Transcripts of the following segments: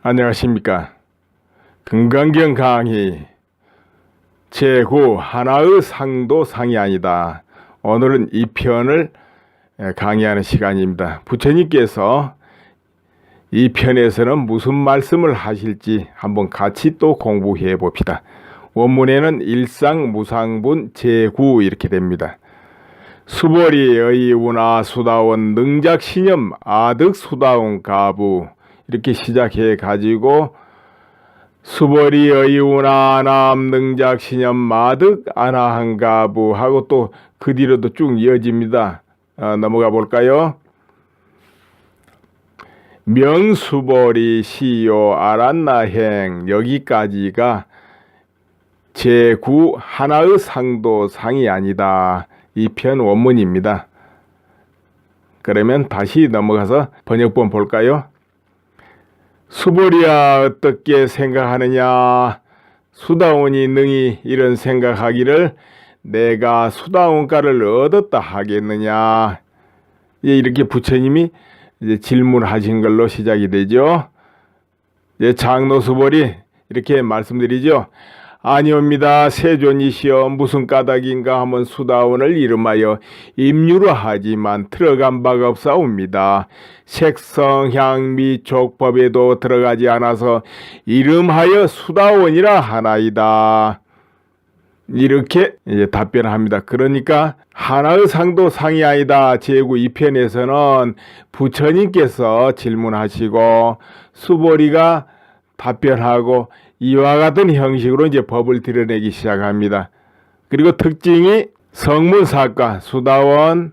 안녕하십니까. 금강경 강의 제9 하나의 상도 상이 아니다. 오늘은 이 편을 강의하는 시간입니다. 부처님께서 이 편에서는 무슨 말씀을 하실지 한번 같이 또 공부해 봅시다. 원문에는 일상무상분 제9 이렇게 됩니다. 수보리 의우나 수다원 능작신념 아득수다원 가부 이렇게 시작해 가지고 수보리 의우나 남능작신념 마득 아나한가부 하고 또 그 뒤로도 쭉 이어집니다. 넘어가 볼까요? 명수보리 시요 아란나행 여기까지가 제9 하나의 상도 상이 아니다. 이 편 원문입니다. 그러면 다시 넘어가서 번역본 볼까요? 수보리야 어떻게 생각하느냐? 수다원이 능히 이런 생각하기를 내가 수다원가를 얻었다 하겠느냐? 이렇게 부처님이 이제 질문하신 걸로 시작이 되죠. 장로 수보리 이렇게 말씀드리죠. 아니옵니다. 세존이시여 무슨 까닭인가 하면 수다원을 이름하여 임유로 하지만 들어간 바가 없사옵니다. 색성, 향, 미, 족법에도 들어가지 않아서 이름하여 수다원이라 하나이다. 이렇게 이제 답변합니다. 그러니까 하나의 상도 상이 아니다. 제9 2편에서는 부처님께서 질문하시고 수보리가 답변하고 이와 같은 형식으로 이제 법을 드러내기 시작합니다. 그리고 특징이 성문사과, 수다원,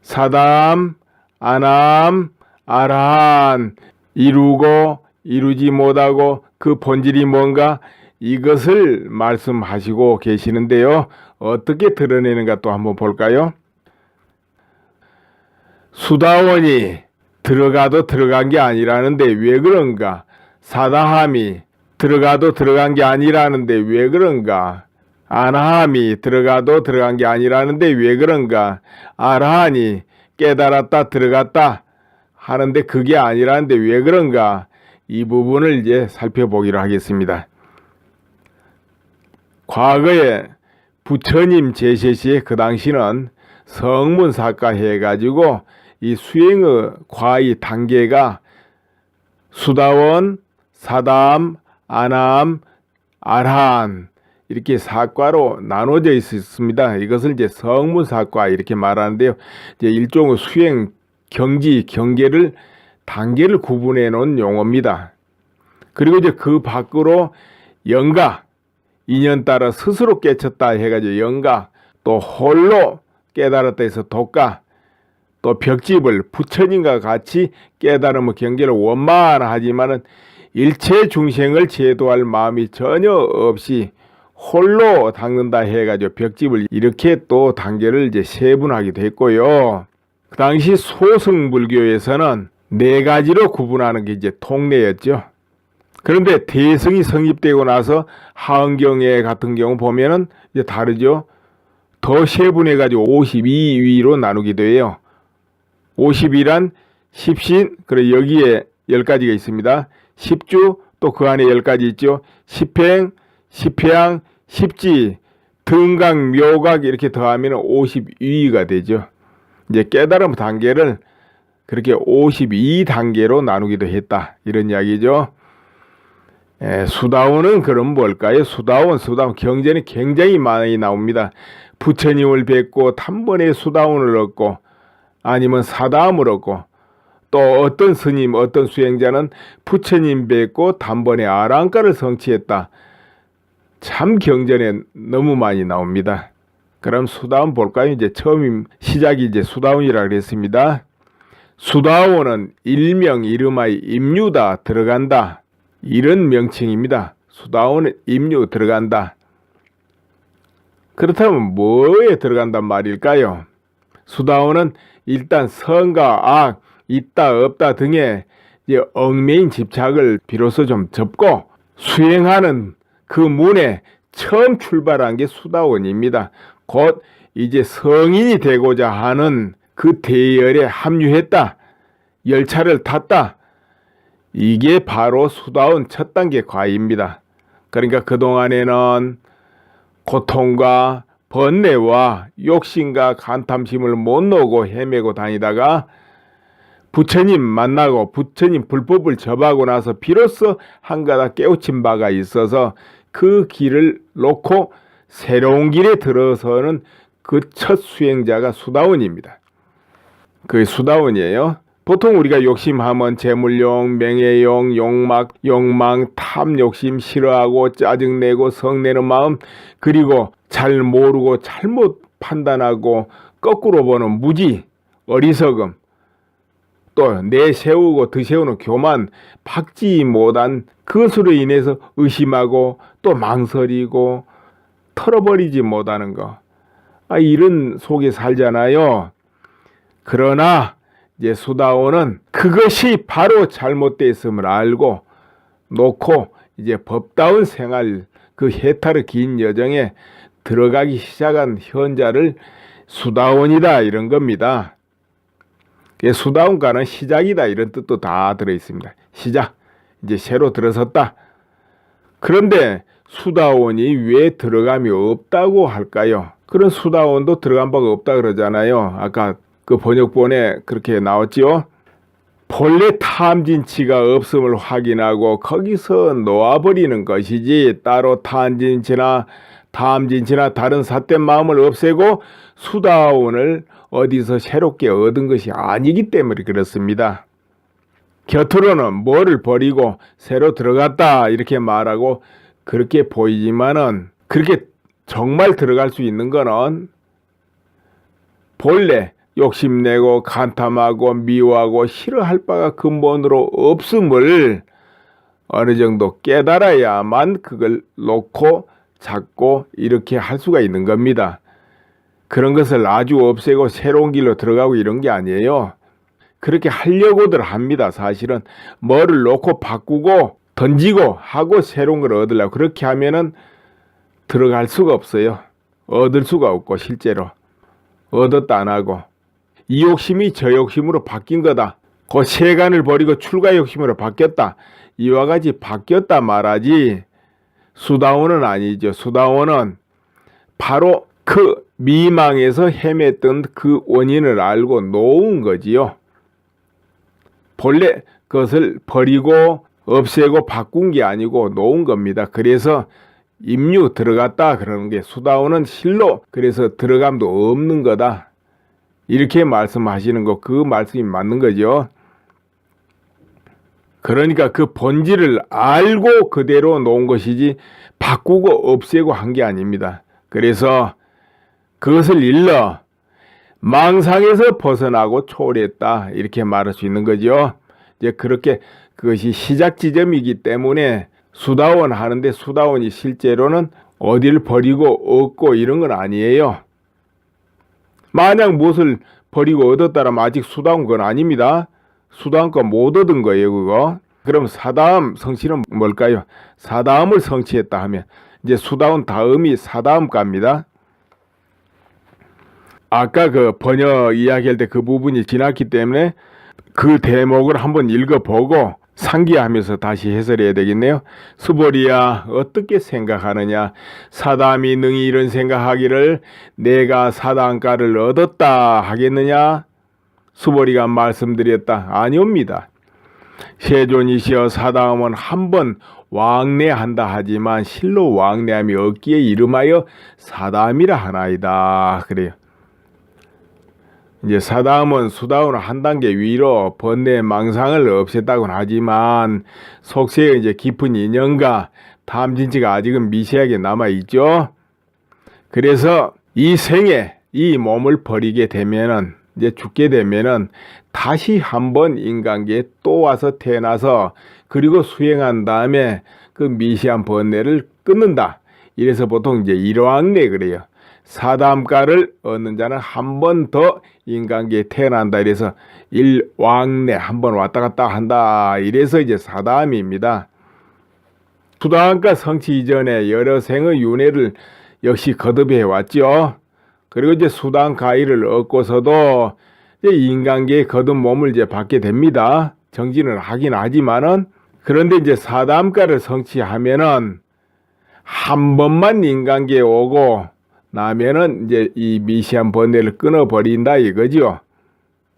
사담, 아남, 아라한 이루고 이루지 못하고 그 본질이 뭔가 이것을 말씀하시고 계시는데요. 어떻게 드러내는가 또 한번 볼까요? 수다원이 들어가도 들어간 게 아니라는데 왜 그런가? 사다함이 들어가도 들어간 게 아니라는데 왜 그런가? 아나함이 들어가도 들어간 게 아니라는데 왜 그런가? 아라한이 깨달았다 들어갔다 하는데 그게 아니라는데 왜 그런가? 이 부분을 이제 살펴보기로 하겠습니다. 과거에 부처님 제세 시에 그 당시는 성문사과 해가지고 이 수행의 과의 단계가 수다원, 사담, 아남, 아라한 이렇게 사과로 나눠져 있습니다. 이것을 이제 성문사과 이렇게 말하는데요. 이제 일종의 수행 경지 경계를 단계를 구분해 놓은 용어입니다. 그리고 이제 그 밖으로 영가 인연 따라 스스로 깨쳤다 해가지고 영가 또 홀로 깨달았다 해서 독가 또 벽집을 부처님과 같이 깨달음의 경계를 원만하지만은 일체 중생을 제도할 마음이 전혀 없이 홀로 닦는다 해가지고 벽집을 이렇게 또 단계를 이제 세분하기도 했고요. 그 당시 소승불교에서는 네 가지로 구분하는 게 이제 통례였죠. 그런데 대승이 성립되고 나서 하은경에 같은 경우 보면은 이제 다르죠. 더 세분해가지고 52위로 나누기도 해요. 50이란 십신, 그리고 여기에 10가지가 있습니다. 십주, 또 그 안에 10가지 있죠. 십행, 십회양, 십지, 등각, 묘각 이렇게 더하면 52위가 되죠. 이제 깨달음 단계를 그렇게 52단계로 나누기도 했다. 이런 이야기죠. 수다원은 그럼 뭘까요? 수다원 경전이 굉장히 많이 나옵니다. 부처님을 뵙고 단번에 수다원을 얻고 아니면 사다음을 얻고 또 어떤 스님 어떤 수행자는 부처님 뵙고 단번에 아랑가를 성취했다. 참 경전에 너무 많이 나옵니다. 그럼 수다원 볼까요? 이제 시작이 이제 수다원이라고 그랬습니다. 수다원은 일명 이름하여 임유다 들어간다. 이런 명칭입니다. 수다원은 임유 들어간다. 그렇다면 뭐에 들어간단 말일까요? 수다원은 일단 선과 악, 있다 없다 등의 이제 얽매인 집착을 비로소 좀 접고 수행하는 그 문에 처음 출발한 게 수다원입니다. 곧 이제 성인이 되고자 하는 그 대열에 합류했다. 열차를 탔다. 이게 바로 수다원 첫 단계 과잉입니다. 그러니까 그동안에는 고통과 번뇌와 욕심과 간탐심을 못 놓고 헤매고 다니다가 부처님 만나고 부처님 불법을 접하고 나서 비로소 한가닥 깨우친 바가 있어서 그 길을 놓고 새로운 길에 들어서는 그 첫 수행자가 수다원입니다. 그게 수다원이에요. 보통 우리가 욕심하면 재물욕, 명예욕, 욕망, 탐욕심, 싫어하고 짜증내고 성내는 마음, 그리고 잘 모르고 잘못 판단하고 거꾸로 보는 무지, 어리석음, 또 내세우고 드세우는 교만, 박지 못한 그것으로 인해서 의심하고 또 망설이고 털어버리지 못하는 거. 이런 속에 살잖아요. 그러나 이제 수다원은 그것이 바로 잘못됐음을 알고 놓고 이제 법다운 생활, 그 해탈의 긴 여정에 들어가기 시작한 현자를 수다원이다 이런 겁니다. 수다원가는 시작이다 이런 뜻도 다 들어있습니다. 시작, 이제 새로 들어섰다. 그런데 수다원이 왜 들어감이 없다고 할까요? 그런 수다원도 들어간 바가 없다 그러잖아요. 아까 그 번역본에 그렇게 나왔지요. 본래 탐진치가 없음을 확인하고 거기서 놓아버리는 것이지 따로 탐진치나 다른 삿된 마음을 없애고 수다원을 어디서 새롭게 얻은 것이 아니기 때문에 그렇습니다. 겉으로는 뭐를 버리고 새로 들어갔다 이렇게 말하고 그렇게 보이지만은 그렇게 정말 들어갈 수 있는 거는 본래 욕심내고 간탐하고 미워하고 싫어할 바가 근본으로 없음을 어느 정도 깨달아야만 그걸 놓고 잡고 이렇게 할 수가 있는 겁니다. 그런 것을 아주 없애고 새로운 길로 들어가고 이런 게 아니에요. 그렇게 하려고들 합니다. 사실은 뭐를 놓고 바꾸고 던지고 하고 새로운 걸 얻으려고 그렇게 하면은 들어갈 수가 없어요. 얻을 수가 없고 실제로 얻었다 안 하고 이 욕심이 저 욕심으로 바뀐 거다. 그 세간을 버리고 출가 욕심으로 바뀌었다. 이와 같이 바뀌었다 말하지 수다원은 아니죠. 수다원은 바로 그 미망에서 헤맸던 그 원인을 알고 놓은 거지요. 본래 그것을 버리고 없애고 바꾼 게 아니고 놓은 겁니다. 그래서 임류 들어갔다 그러는 게 수다원은 실로 그래서 들어감도 없는 거다. 이렇게 말씀하시는 거 그 말씀이 맞는 거죠. 그러니까 그 본질을 알고 그대로 놓은 것이지 바꾸고 없애고 한 게 아닙니다. 그래서 그것을 일러 망상에서 벗어나고 초월했다 이렇게 말할 수 있는 거죠. 이제 그렇게 그것이 시작 지점이기 때문에 수다원 하는데 수다원이 실제로는 어디를 버리고 얻고 이런 건 아니에요. 만약 무엇을 버리고 얻었다라면 아직 수다원 건 아닙니다. 수다원 거 못 얻은 거예요 그거. 그럼 사다음 성취는 뭘까요? 사다음을 성취했다 하면 이제 수다원 다음이 사다음가입니다. 아까 그 번역 이야기할 때 그 부분이 지났기 때문에 그 대목을 한번 읽어보고 상기하면서 다시 해설해야 되겠네요. 수보리야 어떻게 생각하느냐. 사담이 능히 이런 생각하기를 내가 사담가를 얻었다 하겠느냐. 수보리가 말씀드렸다. 아니옵니다. 세존이시여 사담은 한번 왕래한다 하지만 실로 왕래함이 없기에 이름하여 사담이라 하나이다. 그래요. 이제 사담은 수다원을 한 단계 위로 번뇌 망상을 없앴다고는 하지만 속세에 이제 깊은 인연과 탐진치가 아직은 미세하게 남아 있죠. 그래서 이 생에 이 몸을 버리게 되면은 이제 죽게 되면은 다시 한번 인간계에 또 와서 태어나서 그리고 수행한 다음에 그 미세한 번뇌를 끊는다. 이래서 보통 이제 일왕래 그래요. 사담가를 얻는 자는 한 번 더 인간계에 태어난다. 이래서 일왕래 한 번 왔다 갔다 한다. 이래서 이제 사담입니다. 수다원가 성취 이전에 여러 생의 윤회를 역시 거듭해 왔죠. 그리고 이제 수다원 가위를 얻고서도 이제 인간계에 거듭 몸을 이제 받게 됩니다. 정진을 하긴 하지만은, 그런데 이제 사다함가를 성취하면은 한 번만 인간계에 오고 나면은 이제 이 미시한 번뇌를 끊어버린다 이거죠.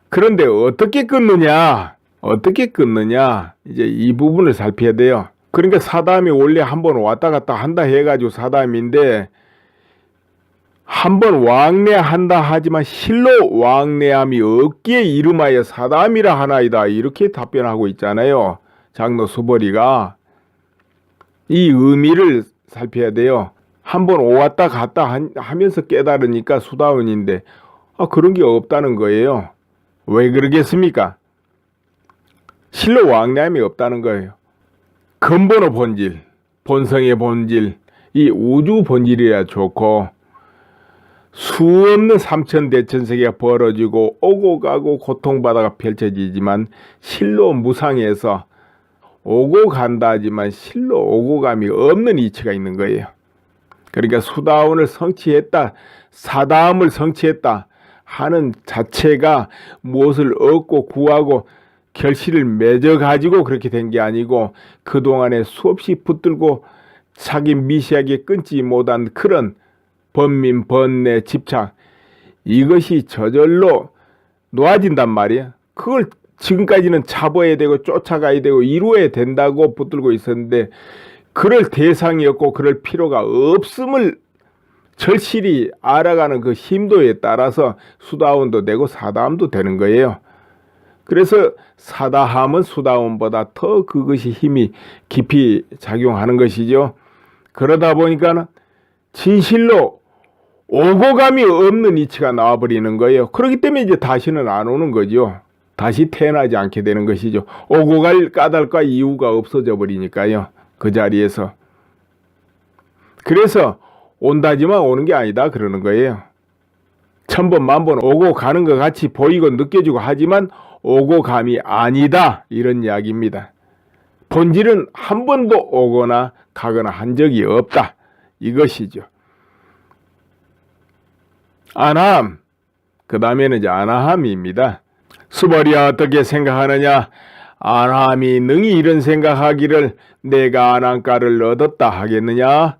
그런데 어떻게 끊느냐? 어떻게 끊느냐? 이제 이 부분을 살펴야 돼요. 그러니까 사담이 원래 한번 왔다 갔다 한다 해가지고 사담인데, 한번 왕래한다 하지만 실로 왕래함이 없기에 이름하여 사담이라 하나이다. 이렇게 답변하고 있잖아요. 장로 수보리가. 이 의미를 살펴야 돼요. 한번 왔다 갔다 하면서 깨달으니까 수다원인데, 그런 게 없다는 거예요. 왜 그러겠습니까? 실로 왕래함이 없다는 거예요. 근본의 본질, 본성의 본질, 이 우주 본질이야 좋고, 수없는 삼천대천세계가 벌어지고 오고 가고 고통바다가 펼쳐지지만 실로 무상해서 오고 간다 하지만 실로 오고 감이 없는 이치가 있는 거예요. 그러니까 수다원을 성취했다, 사다함을 성취했다 하는 자체가 무엇을 얻고 구하고 결실을 맺어가지고 그렇게 된 게 아니고, 그동안에 수없이 붙들고 자기 미시하게 끊지 못한 그런 번민, 번뇌, 집착, 이것이 저절로 놓아진단 말이야. 그걸 지금까지는 잡아야 되고 쫓아가야 되고 이루어야 된다고 붙들고 있었는데, 그럴 대상이 없고 그럴 필요가 없음을 절실히 알아가는 그 힘도에 따라서 수다원도 되고 사다함도 되는 거예요. 그래서 사다함은 수다원보다 더 그것이 힘이 깊이 작용하는 것이죠. 그러다 보니까 진실로 오고 감이 없는 이치가 나와버리는 거예요. 그렇기 때문에 이제 다시는 안 오는 거죠. 다시 태어나지 않게 되는 것이죠. 오고 갈 까닭과 이유가 없어져 버리니까요. 그 자리에서. 그래서 온다지만 오는 게 아니다 그러는 거예요. 천번 만번 오고 가는 것 같이 보이고 느껴지고 하지만 오고 감이 아니다, 이런 이야기입니다. 본질은 한 번도 오거나 가거나 한 적이 없다, 이것이죠. 안함, 그 다음에는 이제 아나함입니다. 수벌이야 어떻게 생각하느냐? 안함이 능히 이런 생각하기를 내가 안함가를 얻었다 하겠느냐?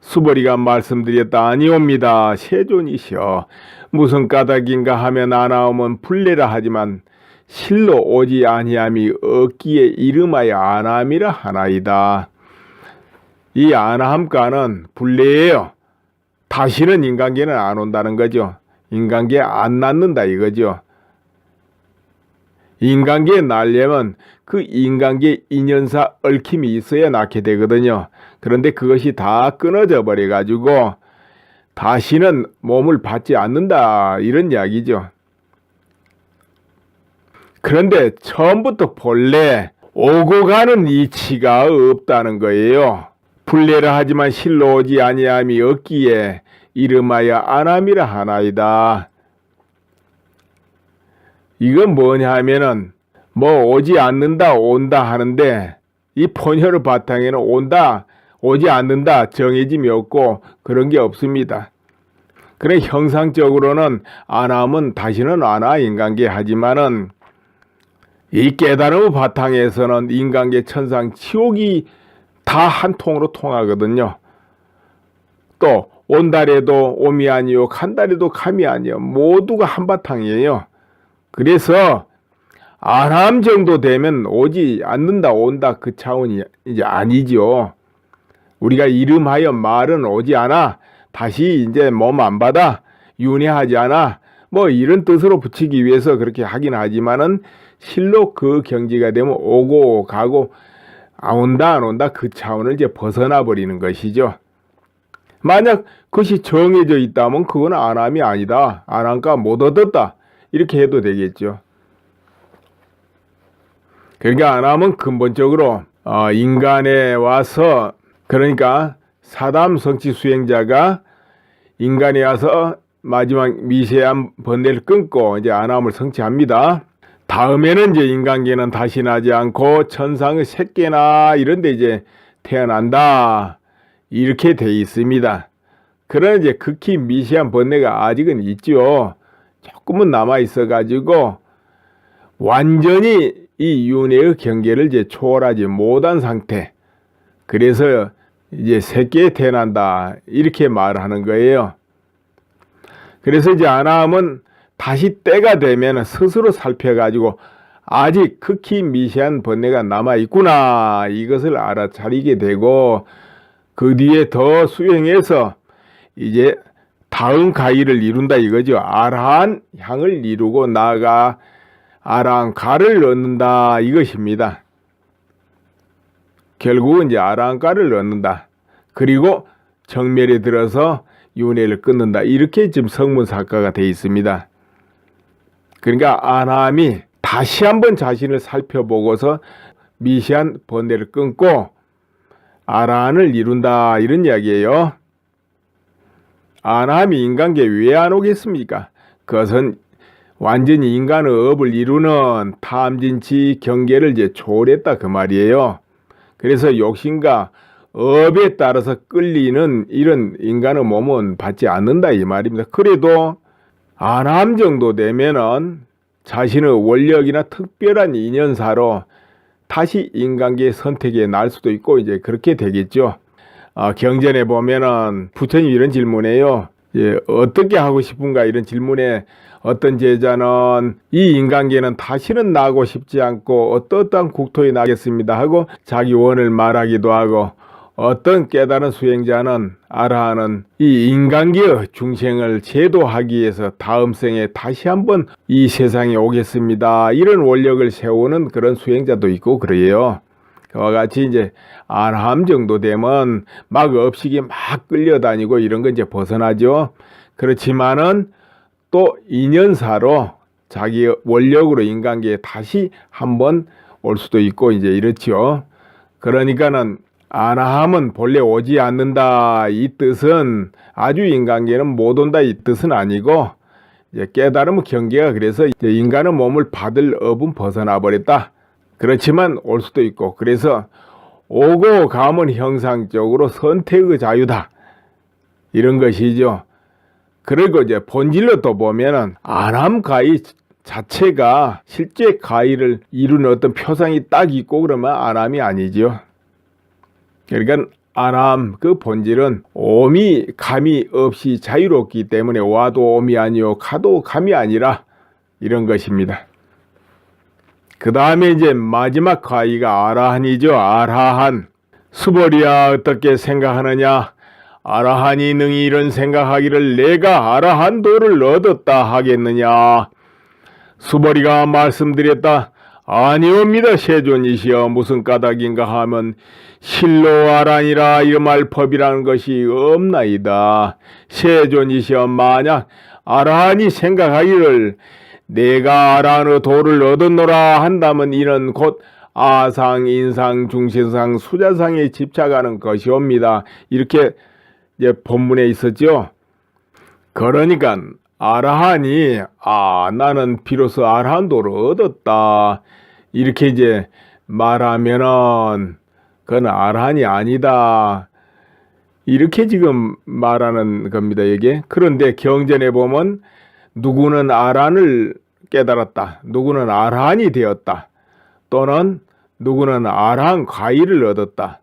수벌이가 말씀드렸다. 아니옵니다. 세존이시여. 무슨 까닭인가 하면 안함은 불례라 하지만 실로 오지 아니함이 없기에 이름하여 안함이라 하나이다. 이 안함가는 불례예요. 다시는 인간계는 안 온다는 거죠. 인간계 안 낳는다 이거죠. 인간계에 낳으려면 그 인간계 인연사 얽힘이 있어야 낳게 되거든요. 그런데 그것이 다 끊어져 버려 가지고 다시는 몸을 받지 않는다, 이런 이야기죠. 그런데 처음부터 본래 오고 가는 이치가 없다는 거예요. 불례라 하지만 실로 오지 아니함이 없기에 이름하여 안함이라 하나이다. 이건 뭐냐 하면은 뭐 오지 않는다 온다 하는데, 이 본혈의 바탕에는 온다 오지 않는다 정해짐이 없고 그런 게 없습니다. 그래 형상적으로는 안함은 다시는 안 와 인간계 하지만은, 이 깨달음의 바탕에서는 인간계 천상 지옥이 다 한 통으로 통하거든요. 또 온달에도 옴이 아니요 간달에도 감이 아니요 모두가 한바탕이에요. 그래서 안함 정도 되면 오지 않는다 온다 그 차원이 이제 아니죠. 우리가 이름하여 말은 오지 않아, 다시 이제 몸 안 받아, 윤회하지 않아, 뭐 이런 뜻으로 붙이기 위해서 그렇게 하긴 하지만은 실로 그 경지가 되면 오고 가고 온다 안 온다 그 차원을 이제 벗어나 버리는 것이죠. 만약 그것이 정해져 있다면 그건 안함이 아니다, 안함가 못 얻었다, 이렇게 해도 되겠죠. 그러니까 안함은 근본적으로 인간에 와서, 그러니까 사담 성취 수행자가 인간에 와서 마지막 미세한 번뇌를 끊고 이제 안함을 성취합니다. 다음에는 이제 인간계는 다시 나지 않고 천상의 새끼나 이런 데 이제 태어난다, 이렇게 돼 있습니다. 그러나 이제 극히 미세한 번뇌가 아직은 있죠. 조금은 남아 있어 가지고 완전히 이 윤회의 경계를 이제 초월하지 못한 상태. 그래서 이제 새끼에 태어난다. 이렇게 말하는 거예요. 그래서 이제 아나함은 다시 때가 되면 스스로 살펴가지고 아직 극히 미세한 번뇌가 남아있구나. 이것을 알아차리게 되고 그 뒤에 더 수행해서 이제 다음 가위를 이룬다 이거죠. 아라한 향을 이루고 나아가 아라한 가를 얻는다 이것입니다. 결국은 이제 아라한 가를 얻는다. 그리고 정멸에 들어서 윤회를 끊는다. 이렇게 지금 성문사가가 되어 있습니다. 그러니까 아나함이 다시 한번 자신을 살펴보고서 미세한 번뇌를 끊고 아라한을 이룬다 이런 이야기예요. 아나함이 인간계 왜 안 오겠습니까? 그것은 완전히 인간의 업을 이루는 탐진치 경계를 이제 초월했다 그 말이에요. 그래서 욕심과 업에 따라서 끌리는 이런 인간의 몸은 받지 않는다 이 말입니다. 그래도 아나함 정도 되면은 자신의 원력이나 특별한 인연사로 다시 인간계의 선택에 날 수도 있고 이제 그렇게 되겠죠. 경전에 보면은 부처님 이런 질문해요. 어떻게 하고 싶은가 이런 질문에 어떤 제자는 이 인간계는 다시는 나고 싶지 않고 어떠한 국토에 나겠습니다 하고 자기 원을 말하기도 하고 어떤 깨달은 수행자는 아라한은 이 인간계의 중생을 제도하기 위해서 다음 생에 다시 한번 이 세상에 오겠습니다. 이런 원력을 세우는 그런 수행자도 있고 그래요. 그와 같이 이제 아라함 정도 되면 막 업식이 막 끌려다니고 이런 건 이제 벗어나죠. 그렇지만은 또 인연사로 자기 원력으로 인간계에 다시 한번 올 수도 있고 이제 이렇죠. 그러니까는 아나함은 본래 오지 않는다 이 뜻은 아주 인간계는 못 온다 이 뜻은 아니고 이제 깨달음 경계가 그래서 이제 인간의 몸을 받을 업은 벗어나 버렸다. 그렇지만 올 수도 있고 그래서 오고 감은 형상적으로 선택의 자유다 이런 것이죠. 그리고 이제 본질로 또 보면은 아나함 가위 자체가 실제 가위를 이루는 어떤 표상이 딱 있고 그러면 아나함이 아니죠. 그러니까 아나함 그 본질은 오미 감이 없이 자유롭기 때문에 와도 오미 아니요 가도 감이 아니라 이런 것입니다. 그 다음에 이제 마지막 가위가 아라한이죠. 아라한. 수벌이야 어떻게 생각하느냐. 아라한이 능히 이런 생각하기를 내가 아라한 도를 얻었다 하겠느냐. 수벌이가 말씀드렸다. 아니옵니다. 세존이시여 무슨 까닭인가 하면 실로 아라니라 이름할 법이라는 것이 없나이다. 세존이시여 만약 아라한이 생각하기를 내가 아라한의 도를 얻었노라 한다면 이는 곧 아상, 인상, 중신상, 수자상에 집착하는 것이옵니다. 이렇게 이제 본문에 있었죠. 그러니까 아라한이 나는 비로소 아라한 도를 얻었다. 이렇게 이제 말하면은 그건 아라한이 아니다. 이렇게 지금 말하는 겁니다, 이게. 그런데 경전에 보면 누구는 아라한을 깨달았다. 누구는 아라한이 되었다. 또는 누구는 아라한 과일을 얻었다.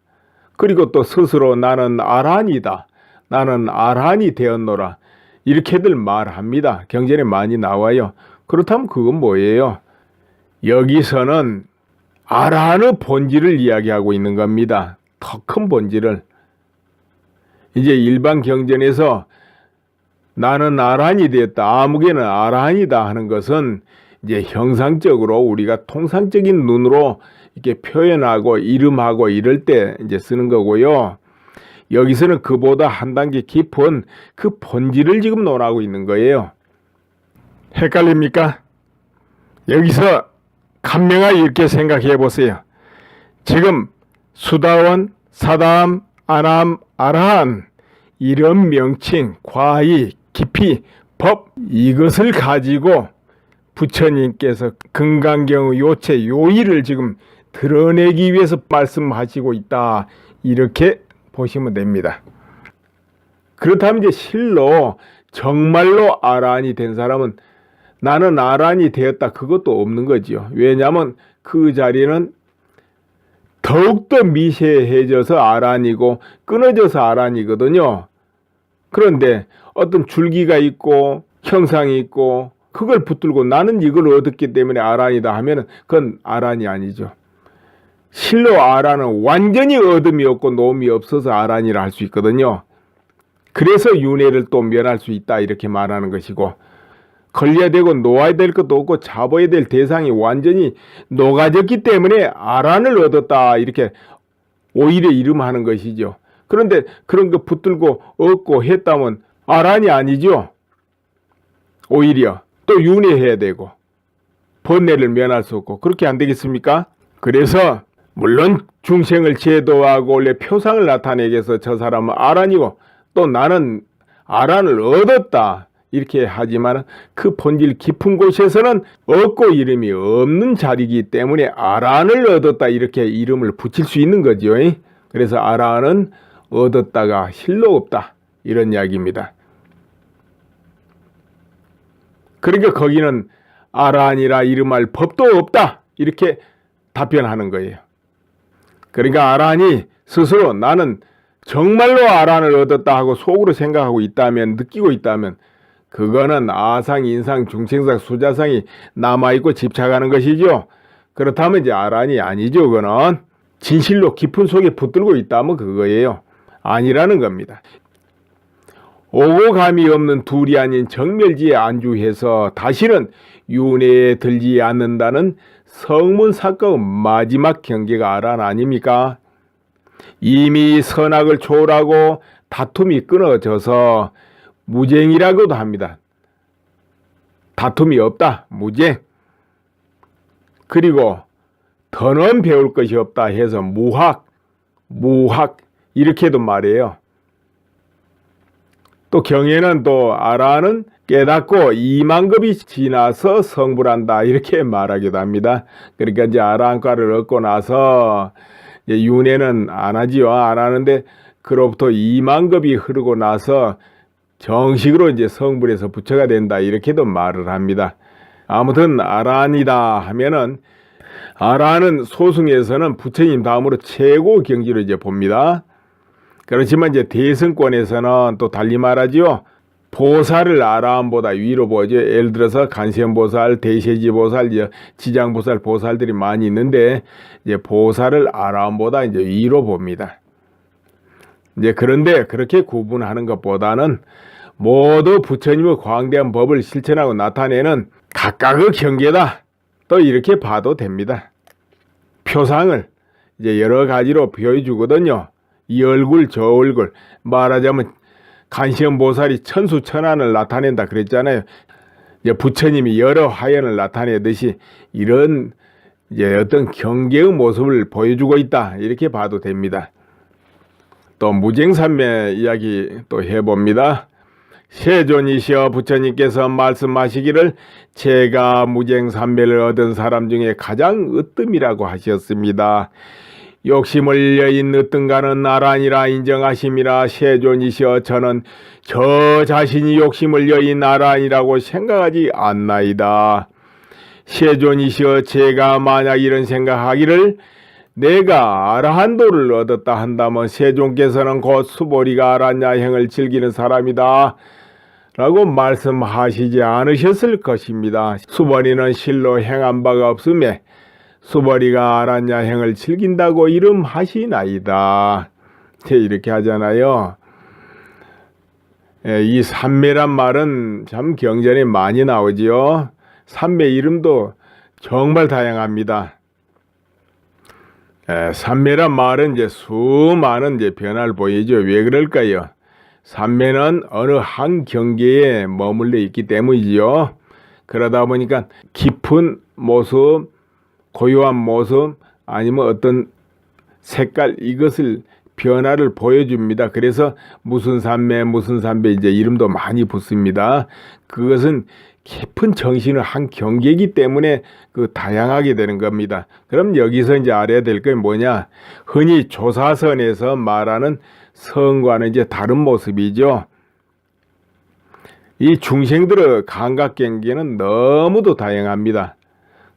그리고 또 스스로 나는 아라한이다. 나는 아라한이 되었노라. 이렇게들 말합니다. 경전에 많이 나와요. 그렇다면 그건 뭐예요? 여기서는 아라한의 본질을 이야기하고 있는 겁니다. 더 큰 본질을. 이제 일반 경전에서 나는 아라한이 되었다. 아무개는 아라한이다 하는 것은 이제 형상적으로 우리가 통상적인 눈으로 이렇게 표현하고 이름하고 이럴 때 이제 쓰는 거고요. 여기서는 그보다 한 단계 깊은 그 본질을 지금 논하고 있는 거예요. 헷갈립니까? 여기서 간명하게 이렇게 생각해 보세요. 지금 수다원, 사다함, 아나함, 아라한 이런 명칭, 과의, 깊이, 법 이것을 가지고 부처님께서 금강경의 요체, 요의를 지금 드러내기 위해서 말씀하시고 있다. 이렇게 보시면 됩니다. 그렇다면 이제 실로 정말로 아라한이 된 사람은 나는 아라한이 되었다. 그것도 없는 거죠. 왜냐하면 그 자리는 더욱더 미세해져서 아란이고 끊어져서 아란이거든요. 그런데 어떤 줄기가 있고 형상이 있고 그걸 붙들고 나는 이걸 얻었기 때문에 아란이다 하면 그건 아란이 아니죠. 실로 아란은 완전히 얻음이 없고 노음이 없어서 아란이라 할 수 있거든요. 그래서 윤회를 또 면할 수 있다 이렇게 말하는 것이고, 걸려야 되고 놓아야 될 것도 없고 잡아야 될 대상이 완전히 녹아졌기 때문에 아란을 얻었다 이렇게 오히려 이름하는 것이죠. 그런데 그런 거 붙들고 얻고 했다면 아란이 아니죠. 오히려 또 윤회해야 되고 번뇌를 면할 수 없고 그렇게 안 되겠습니까? 그래서 물론 중생을 제도하고 원래 표상을 나타내기 위해서 저 사람은 아란이고 또 나는 아란을 얻었다 이렇게 하지만 그 본질 깊은 곳에서는 얻고 이름이 없는 자리이기 때문에 아란을 얻었다 이렇게 이름을 붙일 수 있는 거죠. 그래서 아란은 얻었다가 실로 없다 이런 이야기입니다. 그러니까 거기는 아란이라 이름할 법도 없다 이렇게 답변하는 거예요. 그러니까 아란이 스스로 나는 정말로 아란을 얻었다 하고 속으로 생각하고 있다면, 느끼고 있다면 그거는 아상, 인상, 중생상, 수자상이 남아있고 집착하는 것이죠. 그렇다면 이제 아란이 아니죠. 그거는 진실로 깊은 속에 붙들고 있다면 그거예요. 아니라는 겁니다. 오고 감이 없는 둘이 아닌 정멸지에 안주해서 다시는 윤회에 들지 않는다는 성문사가의 마지막 경계가 아란 아닙니까? 이미 선악을 초월하고 다툼이 끊어져서 무쟁이라고도 합니다. 다툼이 없다, 무쟁. 그리고 더는 배울 것이 없다 해서 무학 이렇게도 말해요. 또 경에는 또 아란은 깨닫고 2만급이 지나서 성불한다 이렇게 말하기도 합니다. 그러니까 이제 아란과를 얻고 나서 이제 윤회는 안 하지요. 안 하는데 그로부터 2만급이 흐르고 나서 정식으로 이제 성불에서 부처가 된다 이렇게도 말을 합니다. 아무튼 아란이다 하면은 아란은 소승에서는 부처님 다음으로 최고 경지로 이제 봅니다. 그렇지만 이제 대승권에서는 또 달리 말하지요. 보살을 아라함보다 위로 보죠. 예를 들어서 간세음보살, 대세지보살, 지장보살, 보살들이 많이 있는데 이제 보살을 아라함보다 이제 위로 봅니다. 이제 그런데 그렇게 구분하는 것보다는 모두 부처님의 광대한 법을 실천하고 나타내는 각각의 경계다. 또 이렇게 봐도 됩니다. 표상을 이제 여러 가지로 보여주거든요. 이 얼굴 저 얼굴 말하자면 간시음보살이 천수천안을 나타낸다 그랬잖아요. 이제 부처님이 여러 화연을 나타내듯이 이런 이제 어떤 경계의 모습을 보여주고 있다 이렇게 봐도 됩니다. 또 무쟁삼매 이야기 또 해봅니다. 세존이시여 부처님께서 말씀하시기를 제가 무쟁삼매를 얻은 사람 중에 가장 으뜸이라고 하셨습니다. 욕심을 여인 으뜸가는 아란이라 인정하심이라. 세존이시여 저는 저 자신이 욕심을 여인 아란이라고 생각하지 않나이다. 세존이시여 제가 만약 이런 생각하기를 내가 아라한도를 얻었다 한다면 세존께서는 곧 수보리가 아란야행을 즐기는 사람이다 라고 말씀하시지 않으셨을 것입니다. 수보리는 실로 행한 바가 없음에 수보리가 아란야행을 즐긴다고 이름하시나이다. 이렇게 하잖아요. 이 삼매란 말은 참 경전에 많이 나오지요. 삼매 이름도 정말 다양합니다. 삼매란 말은 이제 수많은 이제 변화를 보이죠. 왜 그럴까요? 삼매는 어느 한 경계에 머물러 있기 때문이지요. 그러다 보니까 깊은 모습, 고요한 모습, 아니면 어떤 색깔, 이것을 변화를 보여줍니다. 그래서 무슨 삼매 이제 이름도 많이 붙습니다. 그것은 깊은 정신의 한 경계이기 때문에 그 다양하게 되는 겁니다. 그럼 여기서 이제 알아야 될 게 뭐냐? 흔히 조사선에서 말하는 성과는 이제 다른 모습이죠. 이 중생들의 감각 경계는 너무도 다양합니다.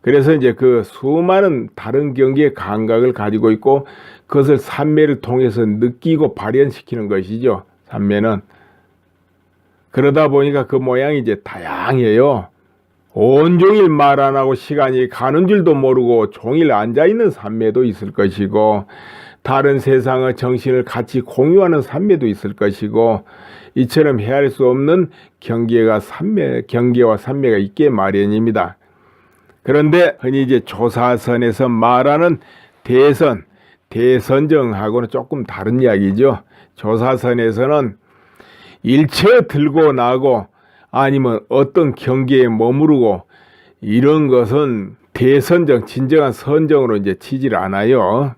그래서 이제 그 수많은 다른 경계의 감각을 가지고 있고 그것을 삼매를 통해서 느끼고 발현시키는 것이죠. 삼매는. 그러다 보니까 그 모양이 이제 다양해요. 온종일 말 안 하고 시간이 가는 줄도 모르고 종일 앉아있는 삼매도 있을 것이고 다른 세상의 정신을 같이 공유하는 삼매도 있을 것이고 이처럼 헤아릴 수 없는 경계와 삼매가 있게 마련입니다. 그런데 흔히 이제 조사선에서 말하는 대선정하고는 조금 다른 이야기죠. 조사선에서는 일체 들고 나고 아니면 어떤 경계에 머무르고 이런 것은 대선정, 진정한 선정으로 이제 치질 않아요.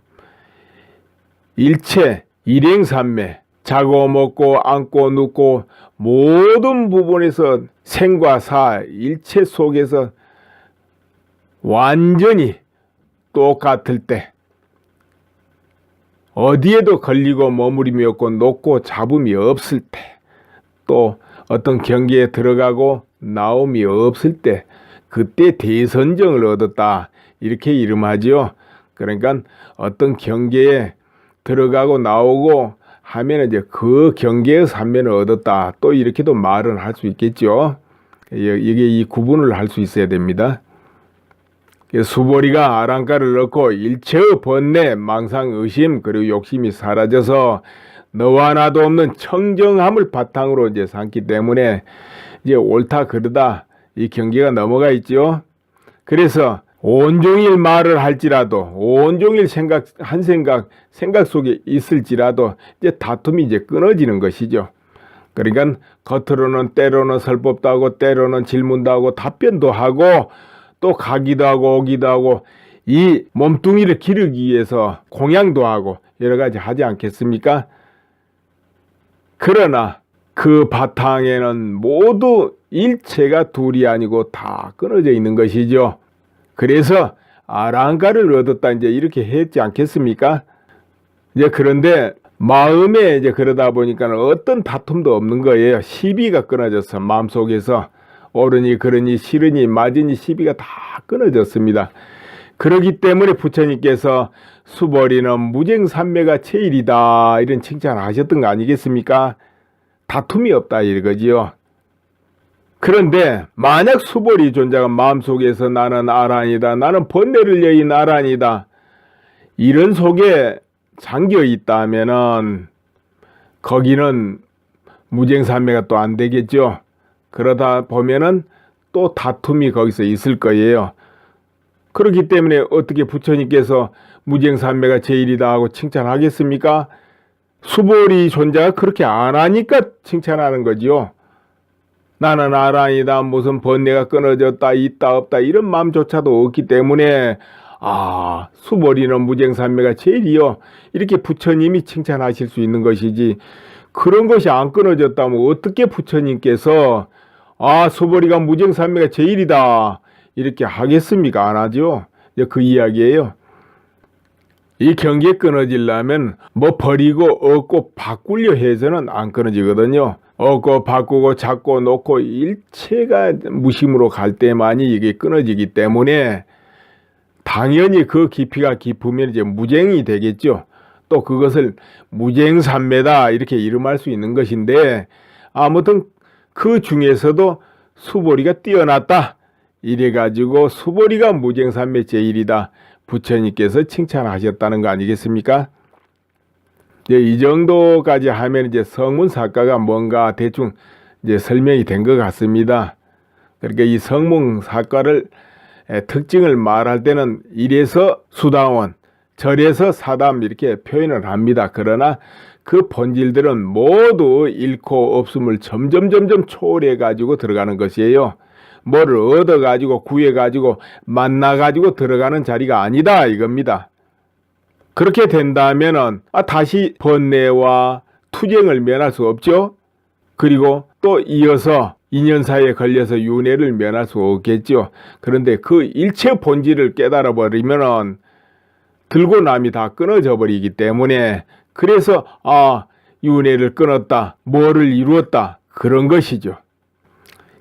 일체, 일행삼매, 자고 먹고 앉고 눕고 모든 부분에서 생과 사, 일체 속에서 완전히 똑같을 때 어디에도 걸리고 머무림이 없고 놓고 잡음이 없을 때 또 어떤 경계에 들어가고 나옴이 없을 때 그때 대선정을 얻었다 이렇게 이름하죠. 그러니까 어떤 경계에 들어가고 나오고 하면 이제 그 경계의 삼매를 얻었다 또 이렇게도 말은 할 수 있겠죠. 이게 이 구분을 할 수 있어야 됩니다. 수보리가 아랑가를 넣고 일체의 번뇌, 망상, 의심 그리고 욕심이 사라져서 너와 나도 없는 청정함을 바탕으로 이제 삼기 때문에 이제 옳다 그르다 이 경계가 넘어가 있죠. 그래서 온종일 말을 할지라도 온종일 생각 속에 있을지라도 이제 다툼이 이제 끊어지는 것이죠. 그러니까 겉으로는 때로는 설법도 하고 때로는 질문도 하고 답변도 하고 또 가기도 하고 오기도 하고 이 몸뚱이를 기르기 위해서 공양도 하고 여러 가지 하지 않겠습니까? 그러나 그 바탕에는 모두 일체가 둘이 아니고 다 끊어져 있는 것이죠. 그래서 아랑가를 얻었다 이제 이렇게 했지 않겠습니까? 이제 그런데 마음에 이제 그러다 보니까 어떤 다툼도 없는 거예요. 시비가 끊어져서 마음속에서 옳으니 그러니 싫으니 맞으니 시비가 다 끊어졌습니다. 그렇기 때문에 부처님께서 수보리는 무쟁삼매가 제일이다 이런 칭찬을 하셨던 거 아니겠습니까? 다툼이 없다 이거지요. 그런데 만약 수보리 존자가 마음속에서 나는 아란이다 나는 번뇌를 여인 아란이다 이런 속에 잠겨 있다면은 거기는 무쟁삼매가 또 안 되겠죠. 그러다 보면은 또 다툼이 거기서 있을 거예요. 그렇기 때문에 어떻게 부처님께서 무쟁삼매가 제일이다 하고 칭찬하겠습니까? 수보리 존자가 그렇게 안 하니까 칭찬하는 거지요. 나는 아란이다 무슨 번뇌가 끊어졌다 있다 없다 이런 마음조차도 없기 때문에 수보리는 무쟁삼매가 제일이요 이렇게 부처님이 칭찬하실 수 있는 것이지 그런 것이 안 끊어졌다면 어떻게 부처님께서 수보리가 무쟁삼매가 제일이다 이렇게 하겠습니까? 안 하죠. 그 이야기예요. 이 경계 끊어지려면 뭐 버리고 얻고 바꾸려 해서는 안 끊어지거든요. 얻고 바꾸고 잡고 놓고 일체가 무심으로 갈 때만이 이게 끊어지기 때문에 당연히 그 깊이가 깊으면 이제 무쟁이 되겠죠. 또 그것을 무쟁삼매다 이렇게 이름할 수 있는 것인데 아무튼 그 중에서도 수보리가 뛰어났다 이래가지고 수보리가 무쟁삼매 제일이다 부처님께서 칭찬하셨다는 거 아니겠습니까? 이 정도까지 하면 이제 성문사과가 뭔가 대충 이제 설명이 된 것 같습니다. 그러니까 이 성문사과를 특징을 말할 때는 일에서 수다원, 절에서 사담 이렇게 표현을 합니다. 그러나 그 본질들은 모두 잃고 없음을 점점 초월해 가지고 들어가는 것이에요. 뭐를 얻어 가지고 구해 가지고 만나 가지고 들어가는 자리가 아니다 이겁니다. 그렇게 된다면은 다시 번뇌와 투쟁을 면할 수 없죠. 그리고 또 이어서 인연사에 걸려서 윤회를 면할 수 없겠죠. 그런데 그 일체 본질을 깨달아 버리면은 들고 남이 다 끊어져 버리기 때문에 그래서 윤회를 끊었다, 뭐를 이루었다 그런 것이죠.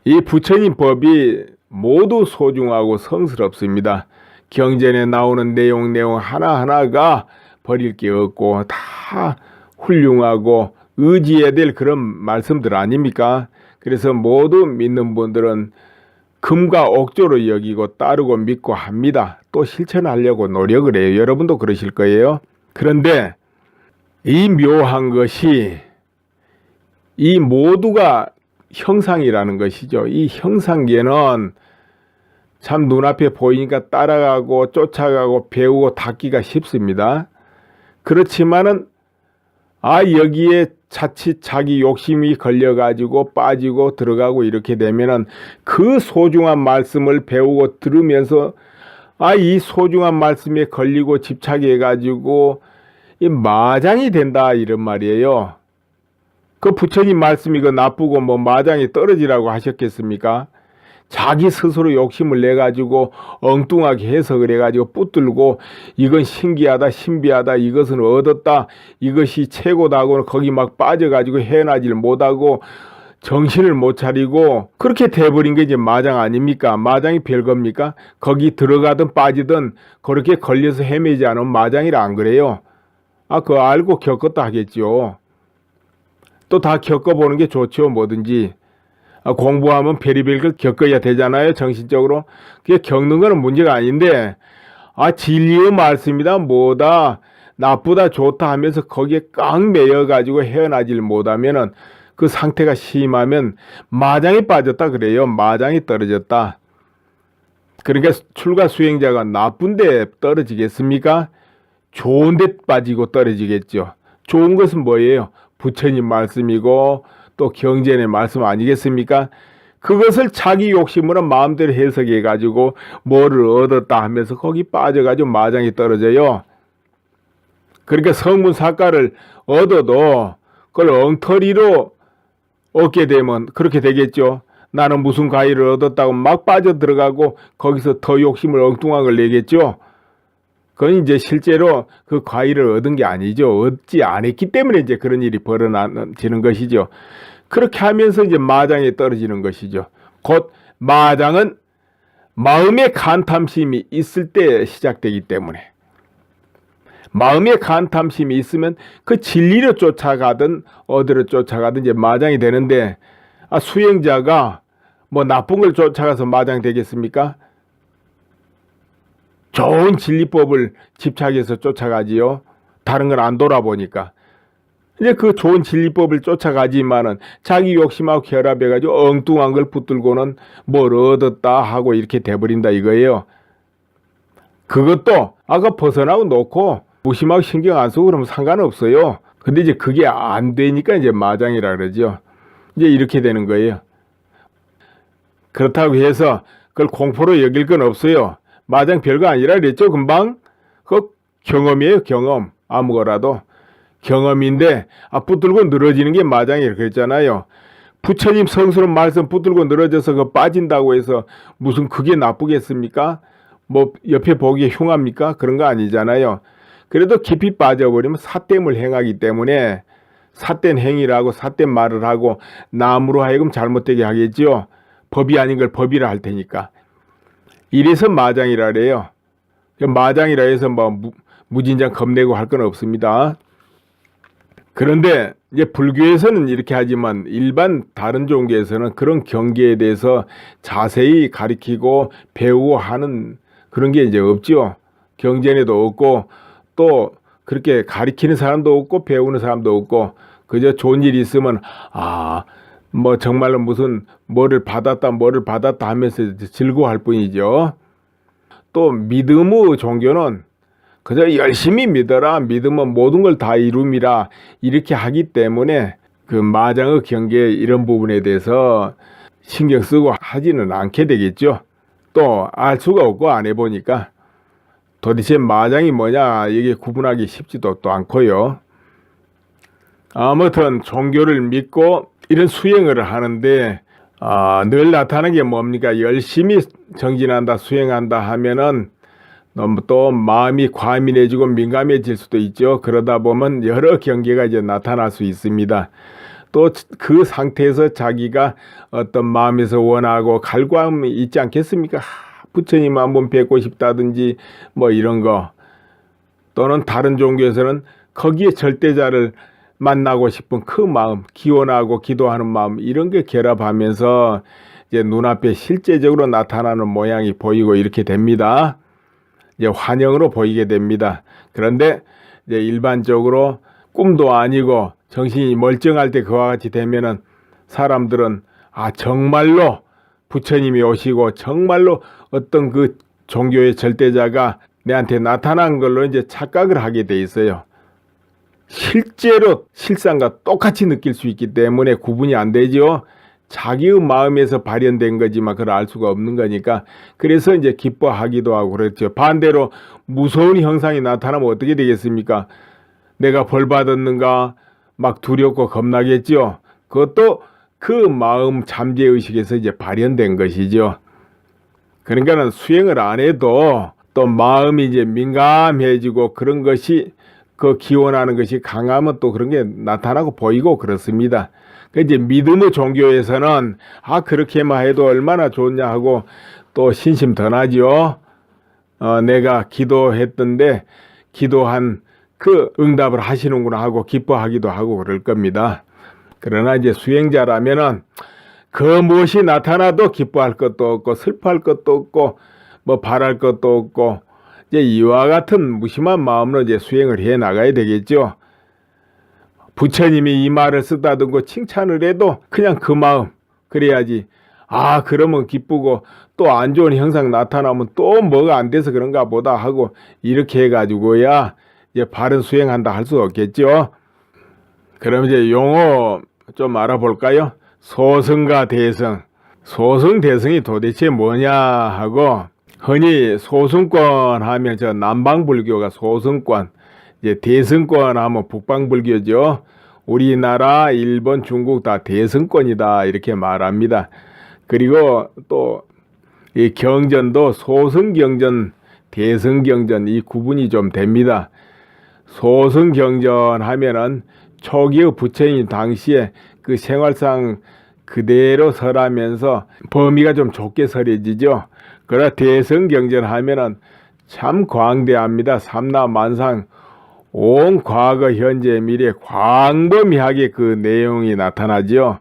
이 부처님 법이 모두 소중하고 성스럽습니다. 경전에 나오는 내용 하나하나가 버릴 게 없고 다 훌륭하고 의지해야 될 그런 말씀들 아닙니까? 그래서 모두 믿는 분들은 금과 옥조로 여기고 따르고 믿고 합니다. 또 실천하려고 노력을 해요. 여러분도 그러실 거예요. 그런데 이 묘한 것이 이 모두가 형상이라는 것이죠. 이 형상계는 참 눈앞에 보이니까 따라가고 쫓아가고 배우고 닦기가 쉽습니다. 그렇지만은 여기에 자칫 자기 욕심이 걸려가지고 빠지고 들어가고 이렇게 되면은 그 소중한 말씀을 배우고 들으면서 이 소중한 말씀에 걸리고 집착해가지고 이 마장이 된다 이런 말이에요. 그 부처님 말씀이 그 나쁘고 뭐 마장이 떨어지라고 하셨겠습니까? 자기 스스로 욕심을 내가지고 엉뚱하게 해석을 해가지고 붙들고 이건 신기하다 신비하다 이것은 얻었다 이것이 최고다고 거기 막 빠져가지고 헤어나질 못하고 정신을 못 차리고 그렇게 돼버린 게 이제 마장 아닙니까? 마장이 별겁니까? 거기 들어가든 빠지든 그렇게 걸려서 헤매지 않으면 마장이라 안 그래요? 그거 알고 겪었다 하겠죠. 또 다 겪어보는 게 좋죠. 뭐든지. 공부하면 별의별 걸 겪어야 되잖아요. 정신적으로. 그게 겪는 거는 문제가 아닌데 진리의 말씀이다 뭐다 나쁘다 좋다 하면서 거기에 꽉 매여가지고 헤어나질 못하면은 그 상태가 심하면 마장이 빠졌다 그래요. 마장이 떨어졌다. 그러니까 출가 수행자가 나쁜 데 떨어지겠습니까? 좋은 데 빠지고 떨어지겠죠. 좋은 것은 뭐예요? 부처님 말씀이고 또 경전의 말씀 아니겠습니까? 그것을 자기 욕심으로 마음대로 해석해 가지고 뭐를 얻었다 하면서 거기 빠져가지고 마장이 떨어져요. 그러니까 성문사과를 얻어도 그걸 엉터리로 얻게 되면 그렇게 되겠죠. 나는 무슨 과일을 얻었다고 막 빠져들어가고 거기서 더 욕심을 엉뚱한 걸 내겠죠. 그건 이제 실제로 그 과일을 얻은 게 아니죠. 얻지 않았기 때문에 이제 그런 일이 벌어지는 것이죠. 그렇게 하면서 이제 마장에 떨어지는 것이죠. 곧 마장은 마음의 간탐심이 있을 때 시작되기 때문에 마음의 간탐심이 있으면 그 진리로 쫓아가든 어디로 쫓아가든 이제 마장이 되는데 수행자가 뭐 나쁜 걸 쫓아가서 마장 되겠습니까? 좋은 진리법을 집착해서 쫓아가지요. 다른 건 안 돌아보니까. 이제 그 좋은 진리법을 쫓아가지만은 자기 욕심하고 결합해가지고 엉뚱한 걸 붙들고는 뭘 얻었다 하고 이렇게 돼버린다 이거예요. 그것도 아까 벗어나고 놓고 무심하고 신경 안 쓰고 그러면 상관없어요. 근데 이제 그게 안 되니까 이제 마장이라 그러죠. 이제 이렇게 되는 거예요. 그렇다고 해서 그걸 공포로 여길 건 없어요. 마장 별거 아니라 그랬죠. 금방 그 경험이에요. 경험. 아무거라도 경험인데 붙들고 늘어지는 게 마장이라고 그랬잖아요. 부처님 성스러운 말씀 붙들고 늘어져서 그 빠진다고 해서 무슨 그게 나쁘겠습니까? 뭐 옆에 보기에 흉합니까? 그런 거 아니잖아요. 그래도 깊이 빠져버리면 삿됨을 행하기 때문에 삿된 행위라고 삿된 말을 하고 남으로 하여금 잘못되게 하겠죠. 법이 아닌 걸 법이라 할 테니까. 이래서 마장이라 그래요. 마장이라 해서 뭐 무진장 겁내고 할 건 없습니다. 그런데 이제 불교에서는 이렇게 하지만 일반 다른 종교에서는 그런 경계에 대해서 자세히 가리키고 배우고 하는 그런 게 이제 없죠. 경전에도 없고 또 그렇게 가리키는 사람도 없고 배우는 사람도 없고 그저 좋은 일이 있으면 뭐 정말로 무슨 뭐를 받았다 하면서 즐거워할 뿐이죠. 또 믿음의 종교는 그저 열심히 믿어라 믿으면 모든 걸 다 이룸이라 이렇게 하기 때문에 그 마장의 경계 이런 부분에 대해서 신경 쓰고 하지는 않게 되겠죠. 또 알 수가 없고 안 해보니까 도대체 마장이 뭐냐 이게 구분하기 쉽지도 또 않고요. 아무튼 종교를 믿고 이런 수행을 하는데 늘 나타나는 게 뭡니까? 열심히 정진한다 수행한다 하면은 너무 또 마음이 과민해지고 민감해질 수도 있죠. 그러다 보면 여러 경계가 이제 나타날 수 있습니다. 또 그 상태에서 자기가 어떤 마음에서 원하고 갈구함이 있지 않겠습니까? 부처님 한번 뵙고 싶다든지 뭐 이런 거, 또는 다른 종교에서는 거기에 절대자를 만나고 싶은 그 마음, 기원하고 기도하는 마음, 이런 게 결합하면서 이제 눈앞에 실제적으로 나타나는 모양이 보이고 이렇게 됩니다. 이제 환영으로 보이게 됩니다. 그런데 이제 일반적으로 꿈도 아니고 정신이 멀쩡할 때 그와 같이 되면은 사람들은 정말로 부처님이 오시고 정말로 어떤 그 종교의 절대자가 내한테 나타난 걸로 이제 착각을 하게 돼 있어요. 실제로 실상과 똑같이 느낄 수 있기 때문에 구분이 안 되죠. 자기의 마음에서 발현된 거지만 그걸 알 수가 없는 거니까. 그래서 이제 기뻐하기도 하고 그렇죠. 반대로 무서운 형상이 나타나면 어떻게 되겠습니까? 내가 벌 받았는가 막 두렵고 겁나겠죠. 그것도 그 마음 잠재의식에서 이제 발현된 것이죠. 그러니까는 수행을 안 해도 또 마음이 이제 민감해지고 그런 것이 그 기원하는 것이 강하면 또 그런 게 나타나고 보이고 그렇습니다. 그 이제 믿음의 종교에서는 그렇게만 해도 얼마나 좋냐 하고 또 신심 더 나죠. 내가 기도했던데 기도한 그 응답을 하시는구나 하고 기뻐하기도 하고 그럴 겁니다. 그러나 이제 수행자라면은 그 무엇이 나타나도 기뻐할 것도 없고 슬퍼할 것도 없고 뭐 바랄 것도 없고 이제 이와 같은 무심한 마음으로 이제 수행을 해 나가야 되겠죠. 부처님이 이 말을 쓰다듬고 칭찬을 해도 그냥 그 마음 그래야지. 그러면 기쁘고 또 안 좋은 형상 나타나면 또 뭐가 안 돼서 그런가 보다 하고 이렇게 해가지고야 이제 바른 수행한다 할 수 없겠죠. 그럼 이제 용어 좀 알아볼까요? 소승과 대승. 소승 대승이 도대체 뭐냐 하고, 흔히 소승권 하면 저 남방불교가 소승권, 이제 대승권 하면 북방불교죠. 우리나라, 일본, 중국 다 대승권이다 이렇게 말합니다. 그리고 또 이 경전도 소승경전, 대승경전 이 구분이 좀 됩니다. 소승경전 하면은 초기의 부처님 당시에 그 생활상 그대로 설하면서 범위가 좀 좁게 설해지죠. 그러나 대승경전 하면은 참 광대합니다. 삼라만상 온 과거 현재 미래 광범위하게 그 내용이 나타나죠.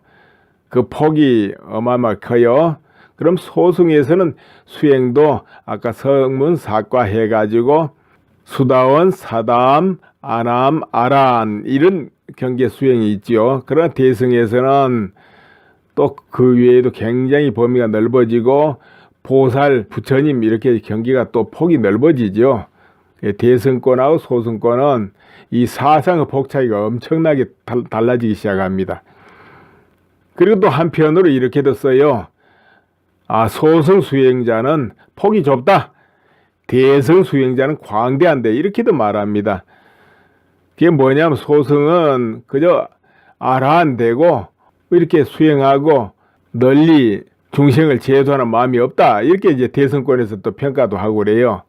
그 폭이 어마어마하게 커요. 그럼 소승에서는 수행도 아까 성문 사과 해가지고 수다원, 사담, 아남, 아란 이런 경계 수행이 있죠. 그러나 대승에서는 또 그 외에도 굉장히 범위가 넓어지고 보살, 부처님 이렇게 경계가 또 폭이 넓어지죠. 대승권하고 소승권은 이 사상의 폭 차이가 엄청나게 달라지기 시작합니다. 그리고 또 한편으로 이렇게도 써요. 소승 수행자는 폭이 좁다. 대승 수행자는 광대한데 이렇게도 말합니다. 그게 뭐냐면 소승은 그저 아라한되고 이렇게 수행하고 널리 중생을 제도하는 마음이 없다. 이렇게 이제 대승권에서 또 평가도 하고 그래요.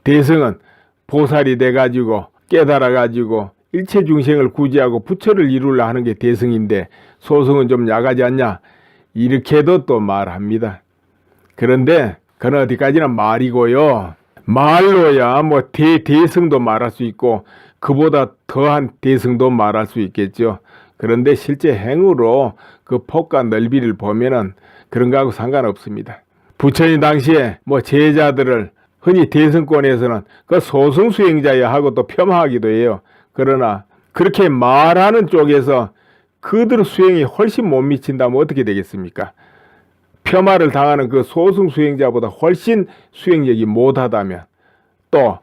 대승은 보살이 돼가지고 깨달아가지고 일체 중생을 구제하고 부처를 이루려 하는 게 대승인데 소승은 좀 약하지 않냐? 이렇게도 또 말합니다. 그런데 그건 어디까지나 말이고요. 말로야 뭐 대승도 말할 수 있고 그보다 더한 대승도 말할 수 있겠죠. 그런데 실제 행으로 그 폭과 넓이를 보면은 그런 거하고 상관없습니다. 부처님 당시에 뭐 제자들을 흔히 대승권에서는 그 소승 수행자야 하고 또 폄하하기도 해요. 그러나 그렇게 말하는 쪽에서 그들 수행이 훨씬 못 미친다면 어떻게 되겠습니까? 폄하를 당하는 그 소승 수행자보다 훨씬 수행력이 못하다면, 또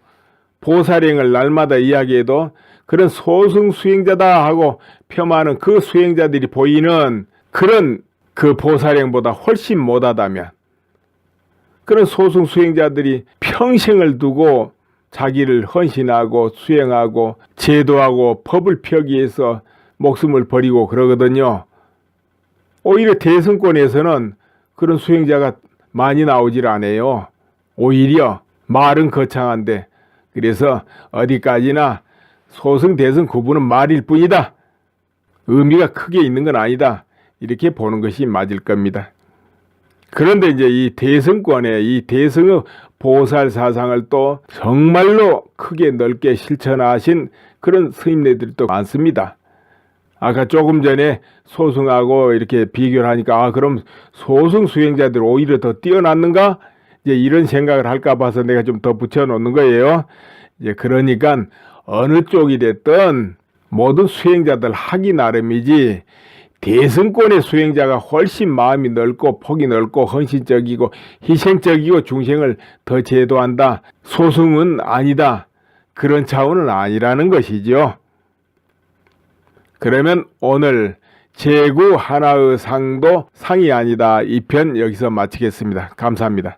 보살행을 날마다 이야기해도 그런 소승 수행자다 하고 폄하하는 그 수행자들이 보이는 그런 그 보살행보다 훨씬 못하다면, 그런 소승 수행자들이 평생을 두고 자기를 헌신하고 수행하고 제도하고 법을 펴기 위해서 목숨을 버리고 그러거든요. 오히려 대승권에서는 그런 수행자가 많이 나오질 않아요. 오히려 말은 거창한데, 그래서 어디까지나 소승 대승 구분은 말일 뿐이다. 의미가 크게 있는 건 아니다. 이렇게 보는 것이 맞을 겁니다. 그런데 이제 이 대승권의 이 대승의 보살 사상을 또 정말로 크게 넓게 실천하신 그런 스님네들이 또 많습니다. 아까 조금 전에 소승하고 이렇게 비교를 하니까 그럼 소승 수행자들 오히려 더 뛰어났는가? 이제 이런 생각을 할까 봐서 내가 좀 더 붙여놓는 거예요. 이제 그러니까 어느 쪽이 됐든 모든 수행자들 하기 나름이지 대승권의 수행자가 훨씬 마음이 넓고 폭이 넓고 헌신적이고 희생적이고 중생을 더 제도한다. 소승은 아니다. 그런 차원은 아니라는 것이죠. 그러면 오늘 제구 하나의 상도 상이 아니다. 이 편 여기서 마치겠습니다. 감사합니다.